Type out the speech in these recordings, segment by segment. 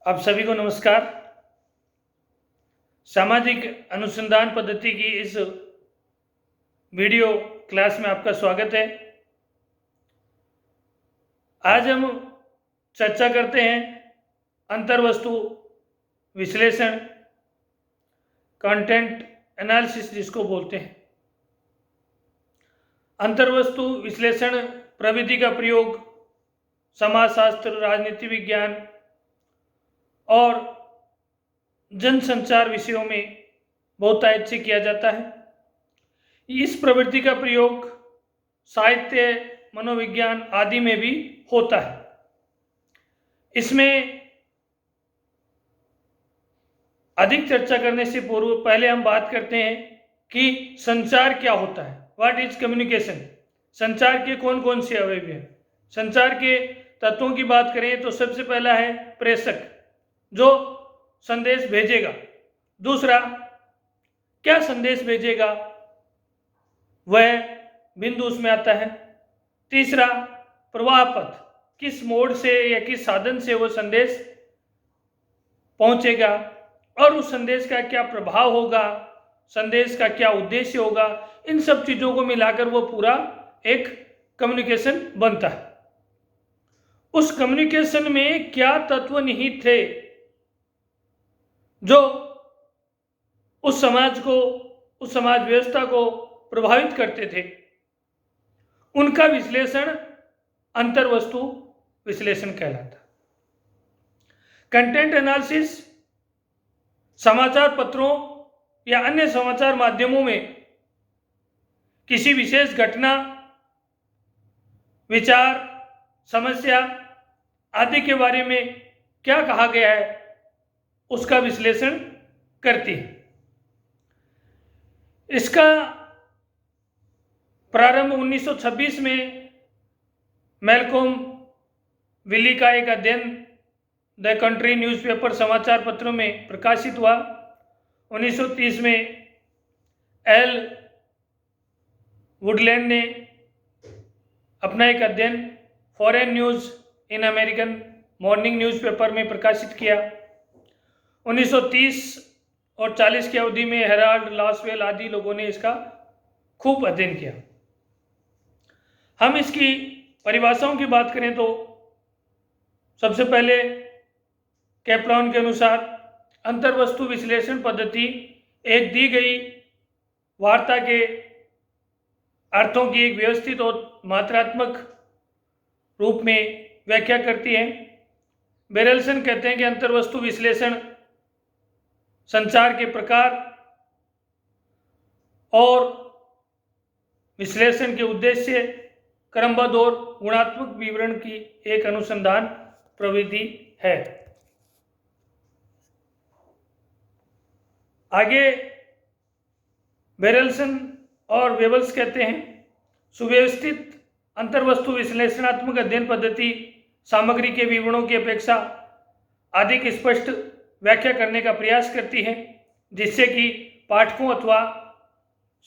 आप सभी को नमस्कार। सामाजिक अनुसंधान पद्धति की इस वीडियो क्लास में आपका स्वागत है। आज हम चर्चा करते हैं अंतर्वस्तु विश्लेषण, कंटेंट एनालिसिस जिसको बोलते हैं। अंतर्वस्तु विश्लेषण प्रविधि का प्रयोग समाजशास्त्र, राजनीति विज्ञान और जनसंचार विषयों में बहुतायत से किया जाता है। इस प्रवृत्ति का प्रयोग साहित्य, मनोविज्ञान आदि में भी होता है। इसमें अधिक चर्चा करने से पूर्व पहले हम बात करते हैं कि संचार क्या होता है। What is communication? संचार के कौन कौन से अवयव हैं? संचार के तत्वों की बात करें तो सबसे पहला है प्रेषक, जो संदेश भेजेगा। दूसरा, क्या संदेश भेजेगा, वह बिंदु उसमें आता है। तीसरा, प्रवाह पथ, किस मोड से या किस साधन से वो संदेश पहुंचेगा और उस संदेश का क्या प्रभाव होगा, संदेश का क्या उद्देश्य होगा। इन सब चीजों को मिलाकर वो पूरा एक कम्युनिकेशन बनता है। उस कम्युनिकेशन में क्या तत्व निहित थे जो उस समाज को, उस समाज व्यवस्था को प्रभावित करते थे, उनका विश्लेषण अंतर्वस्तु विश्लेषण कहलाता। कंटेंट एनालिसिस समाचार पत्रों या अन्य समाचार माध्यमों में किसी विशेष घटना, विचार, समस्या आदि के बारे में क्या कहा गया है उसका विश्लेषण करती है। इसका प्रारंभ 1926 में मैल्कोम विली का एक अध्ययन द कंट्री न्यूज़पेपर समाचार पत्रों में प्रकाशित हुआ। 1930 में एल वुडलैंड ने अपना एक अध्ययन foreign news in American morning newspaper में प्रकाशित किया। 1930 और 40 की अवधि में हेराल्ड, लॉसवेल आदि लोगों ने इसका खूब अध्ययन किया। हम इसकी परिभाषाओं की बात करें तो सबसे पहले कैप्लॉन के अनुसार अंतर्वस्तु विश्लेषण पद्धति एक दी गई वार्ता के अर्थों की एक व्यवस्थित और मात्रात्मक रूप में व्याख्या करती है। बेरेल्सन कहते हैं कि अंतर्वस्तु विश्लेषण संचार के प्रकार और विश्लेषण के उद्देश्य, क्रमबद्ध और गुणात्मक विवरण की एक अनुसंधान प्रविधि है। आगे बेरेल्सन और वेबल्स कहते हैं सुव्यवस्थित अंतर्वस्तु विश्लेषणात्मक अध्ययन पद्धति सामग्री के विवरणों की अपेक्षा अधिक स्पष्ट व्याख्या करने का प्रयास करती है, जिससे कि पाठकों अथवा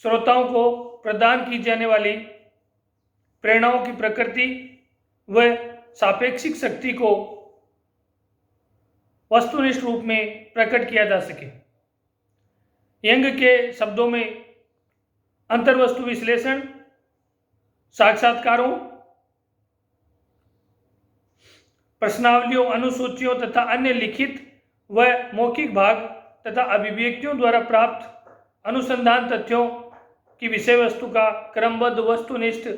श्रोताओं को प्रदान की जाने वाली प्रेरणाओं की प्रकृति व सापेक्षिक शक्ति को वस्तुनिष्ठ रूप में प्रकट किया जा सके। यंग के शब्दों में अंतर्वस्तु विश्लेषण साक्षात्कारों, प्रश्नावलियों, अनुसूचियों तथा अन्य लिखित व मौखिक भाग तथा अभिव्यक्तियों द्वारा प्राप्त अनुसंधान तथ्यों की विषय वस्तु का क्रमबद्ध, वस्तुनिष्ठ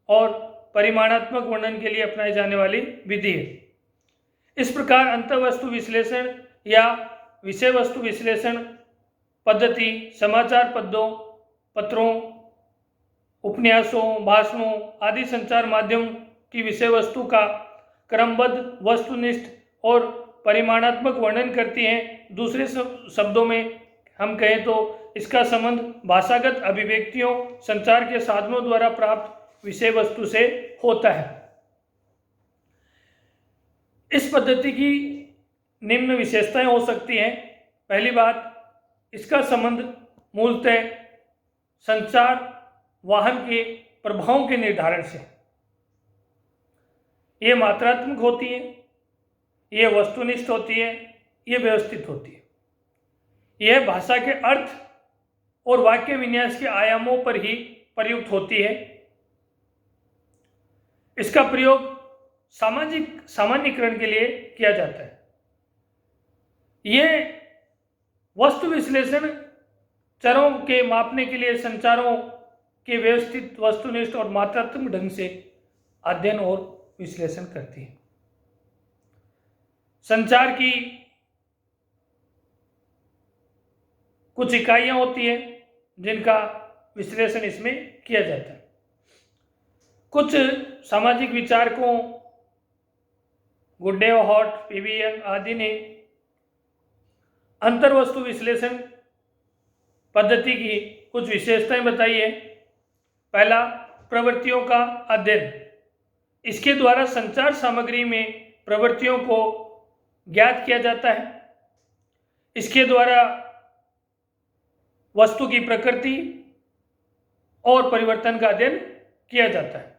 और परिमाणात्मक वर्णन के लिए अपनाई जाने वाली विधि है। इस प्रकार अंतर्वस्तु विश्लेषण या विषय वस्तु विश्लेषण पद्धति समाचार पत्रों, उपन्यासों, भाषणों आदि संचार माध्यम की विषय वस्तु का क्रमबद्ध, वस्तुनिष्ठ और परिमाणात्मक वर्णन करती हैं। दूसरे शब्दों में हम कहें तो इसका संबंध भाषागत अभिव्यक्तियों, संचार के साधनों द्वारा प्राप्त विषय वस्तु से होता है। इस पद्धति की निम्न विशेषताएं हो सकती हैं। पहली बात, इसका संबंध मूलतः संचार वाहन के प्रभावों के निर्धारण से। ये मात्रात्मक होती है, ये वस्तुनिष्ठ होती है, ये व्यवस्थित होती है। यह भाषा के अर्थ और वाक्य विन्यास के आयामों पर ही प्रयुक्त होती है। इसका प्रयोग सामाजिक सामान्यीकरण के लिए किया जाता है। यह वस्तु विश्लेषण चरों के मापने के लिए संचारों के व्यवस्थित, वस्तुनिष्ठ और मात्रात्मक ढंग से अध्ययन और विश्लेषण करती है। संचार की कुछ इकाइयां होती है जिनका विश्लेषण इसमें किया जाता है। कुछ सामाजिक विचारकों गुड्डे, हॉट, पीवीएन आदि ने अंतर्वस्तु विश्लेषण पद्धति की कुछ विशेषताएं बताई है। पहला, प्रवृत्तियों का अध्ययन। इसके द्वारा संचार सामग्री में प्रवृत्तियों को ज्ञात किया जाता है। इसके द्वारा वस्तु की प्रकृति और परिवर्तन का अध्ययन किया जाता है।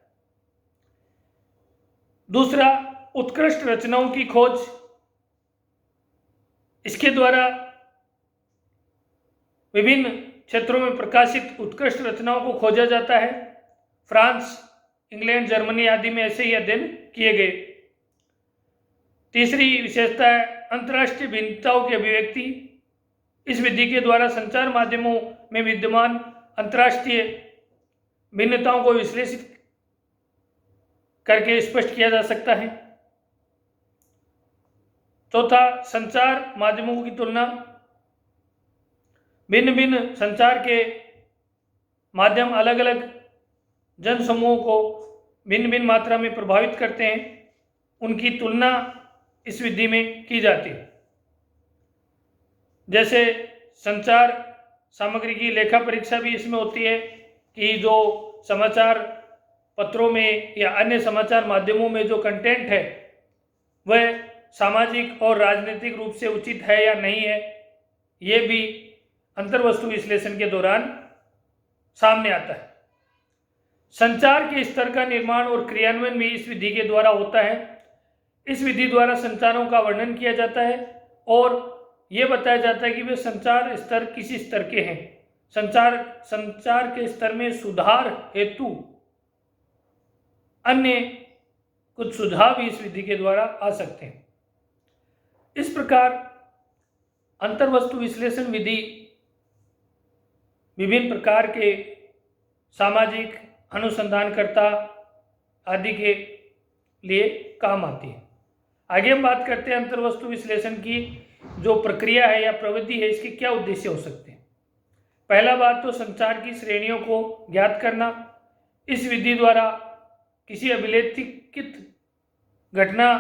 दूसरा, उत्कृष्ट रचनाओं की खोज। इसके द्वारा विभिन्न क्षेत्रों में प्रकाशित उत्कृष्ट रचनाओं को खोजा जाता है। फ्रांस, इंग्लैंड, जर्मनी आदि में ऐसे ही अध्ययन किए गए। तीसरी विशेषता है अंतर्राष्ट्रीय भिन्नताओं की अभिव्यक्ति। इस विधि के द्वारा संचार माध्यमों में विद्यमान अंतर्राष्ट्रीय भिन्नताओं को विश्लेषित करके स्पष्ट किया जा सकता है। चौथा, संचार माध्यमों की तुलना। भिन्न भिन्न संचार के माध्यम अलग अलग जनसमूहों को भिन्न भिन्न मात्रा में प्रभावित करते हैं, उनकी तुलना इस विधि में की जाती है। जैसे संचार सामग्री की लेखा परीक्षा भी इसमें होती है कि जो समाचार पत्रों में या अन्य समाचार माध्यमों में जो कंटेंट है वह सामाजिक और राजनीतिक रूप से उचित है या नहीं है, ये भी अंतर्वस्तु विश्लेषण के दौरान सामने आता है। संचार के स्तर का निर्माण और क्रियान्वयन भी इस विधि के द्वारा होता है। इस विधि द्वारा संचारों का वर्णन किया जाता है और ये बताया जाता है कि वे संचार स्तर किस स्तर के हैं। संचार के स्तर में सुधार हेतु अन्य कुछ सुझाव भी इस विधि के द्वारा आ सकते हैं। इस प्रकार अंतर्वस्तु विश्लेषण विधि विभिन्न प्रकार के सामाजिक अनुसंधानकर्ता आदि के लिए काम आती है। आगे हम बात करते हैं अंतर्वस्तु विश्लेषण की जो प्रक्रिया है या प्रविधि है, इसके क्या उद्देश्य हो सकते हैं। पहला बात तो संचार की श्रेणियों को ज्ञात करना। इस विधि द्वारा किसी अभिलेखित घटना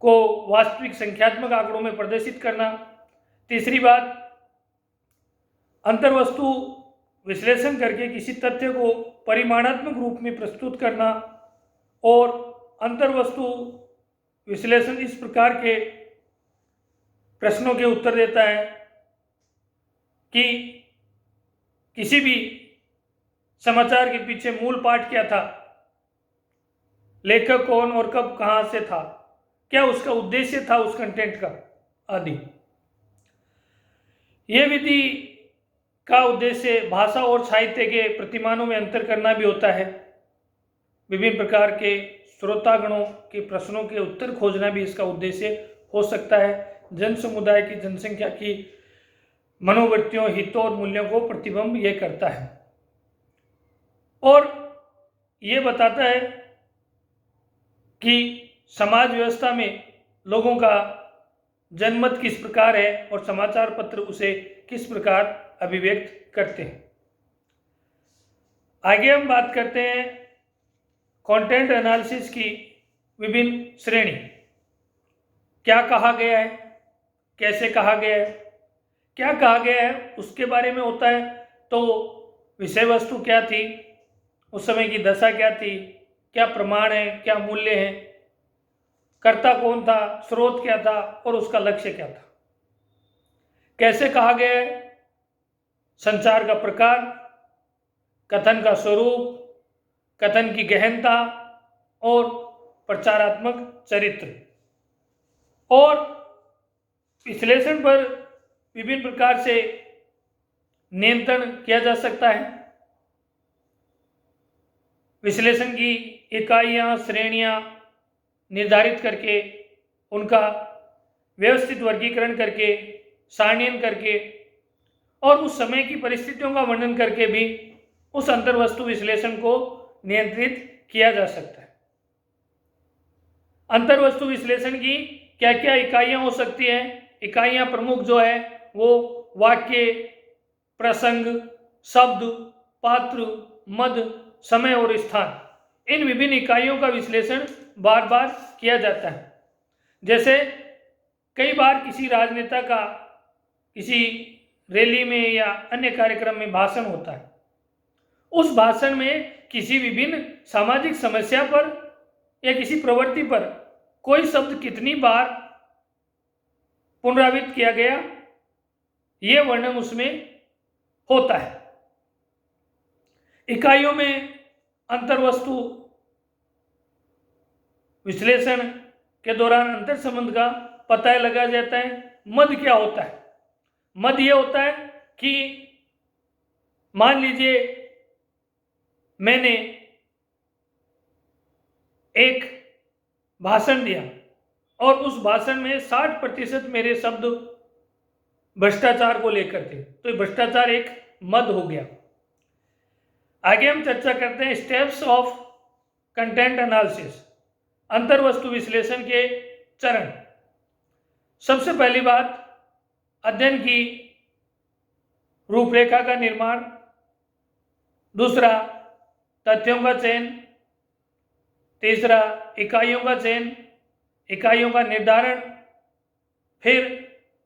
को वास्तविक संख्यात्मक आंकड़ों में प्रदर्शित करना। तीसरी बात, अंतर्वस्तु विश्लेषण करके किसी तथ्य को परिमाणात्मक रूप में प्रस्तुत करना। और अंतर्वस्तु विश्लेषण इस प्रकार के प्रश्नों के उत्तर देता है कि किसी भी समाचार के पीछे मूल पाठ क्या था, लेखक कौन और कब कहां से था, क्या उसका उद्देश्य था उस कंटेंट का आदि। यह विधि का उद्देश्य भाषा और साहित्य के प्रतिमानों में अंतर करना भी होता है। विभिन्न प्रकार के श्रोतागणों के प्रश्नों के उत्तर खोजना भी इसका उद्देश्य हो सकता है। जन समुदाय की जनसंख्या की मनोवृत्तियों, हितों और मूल्यों को प्रतिबिंब यह करता है और ये बताता है कि समाज व्यवस्था में लोगों का जनमत किस प्रकार है और समाचार पत्र उसे किस प्रकार अभिव्यक्त करते हैं। आगे हम बात करते हैं कंटेंट एनालिसिस की विभिन्न श्रेणी। क्या कहा गया है, कैसे कहा गया है, क्या कहा गया है उसके बारे में होता है। तो विषय वस्तु क्या थी, उस समय की दशा क्या थी, क्या प्रमाण है, क्या मूल्य है, कर्ता कौन था, स्रोत क्या था और उसका लक्ष्य क्या था। कैसे कहा गया है, संचार का प्रकार, कथन का स्वरूप, कथन की गहनता और प्रचारात्मक चरित्र। और विश्लेषण पर विभिन्न प्रकार से नियंत्रण किया जा सकता है। विश्लेषण की इकाइयाँ, श्रेणियाँ निर्धारित करके, उनका व्यवस्थित वर्गीकरण करके, सारणीयन करके और उस समय की परिस्थितियों का वर्णन करके भी उस अंतर्वस्तु विश्लेषण को नियंत्रित किया जा सकता है। अंतर्वस्तु विश्लेषण की क्या क्या इकाइयाँ हो सकती हैं? इकाइयाँ प्रमुख जो है वो वाक्य, प्रसंग, शब्द, पात्र, मद, समय और स्थान, इन विभिन्न इकाइयों का विश्लेषण बार बार किया जाता है। जैसे कई बार किसी राजनेता का किसी रैली में या अन्य कार्यक्रम में भाषण होता है। उस भाषण में किसी विभिन्न सामाजिक समस्या पर या किसी प्रवृत्ति पर कोई शब्द कितनी बार पुनरावृत्त किया गया, यह वर्णन उसमें होता है। इकाइयों में अंतर्वस्तु विश्लेषण के दौरान अंतर संबंध का पता लगाया जाता है। मद क्या होता है? मद यह होता है कि मान लीजिए मैंने एक भाषण दिया और उस भाषण में 60% मेरे शब्द भ्रष्टाचार को लेकर थे, तो भ्रष्टाचार एक मद हो गया। आगे हम चर्चा करते हैं स्टेप्स ऑफ कंटेंट एनालिसिस, अंतर्वस्तु विश्लेषण के चरण। सबसे पहली बात, अध्ययन की रूपरेखा का निर्माण। दूसरा, तथ्यों का चयन। तीसरा, इकाइयों का चयन, इकाइयों का निर्धारण। फिर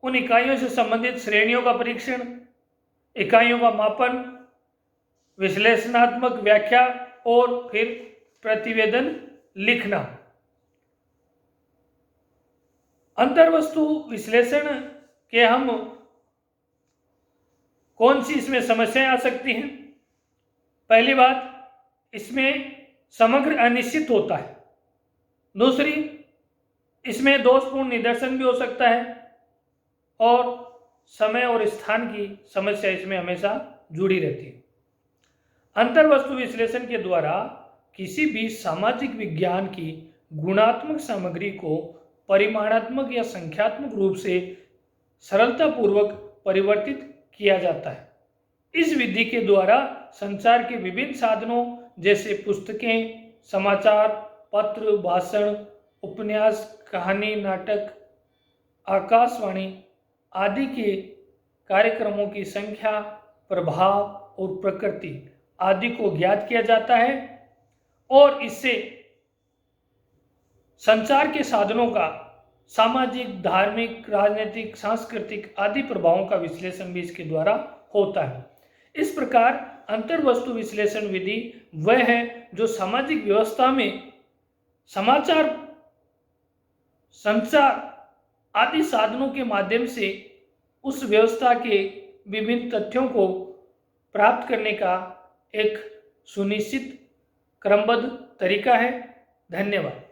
उन इकाइयों से संबंधित श्रेणियों का परीक्षण, इकाइयों का मापन, विश्लेषणात्मक व्याख्या और फिर प्रतिवेदन लिखना। अंतर्वस्तु विश्लेषण के हम कौन सी इसमें समस्याएं आ सकती हैं? पहली बात, इसमें समग्र अनिश्चित होता है। दूसरी, इसमें दोषपूर्ण निदर्शन भी हो सकता है और समय और स्थान की समस्या इसमें हमेशा जुड़ी रहती है। अंतर्वस्तु विश्लेषण के द्वारा किसी भी सामाजिक विज्ञान की गुणात्मक सामग्री को परिमाणात्मक या संख्यात्मक रूप से सरलतापूर्वक परिवर्तित किया जाता है। इस विधि के द्वारा संचार के विभिन्न साधनों जैसे पुस्तकें, समाचार पत्र, भाषण, उपन्यास, कहानी, नाटक, आकाशवाणी आदि के कार्यक्रमों की संख्या, प्रभाव और प्रकृति आदि को ज्ञात किया जाता है और इससे संचार के साधनों का सामाजिक, धार्मिक, राजनीतिक, सांस्कृतिक आदि प्रभावों का विश्लेषण भी इसके द्वारा होता है। इस प्रकार अंतर्वस्तु विश्लेषण विधि वह है जो सामाजिक व्यवस्था में समाचार, संचार आदि साधनों के माध्यम से उस व्यवस्था के विभिन्न तथ्यों को प्राप्त करने का एक सुनिश्चित क्रमबद्ध तरीका है। धन्यवाद।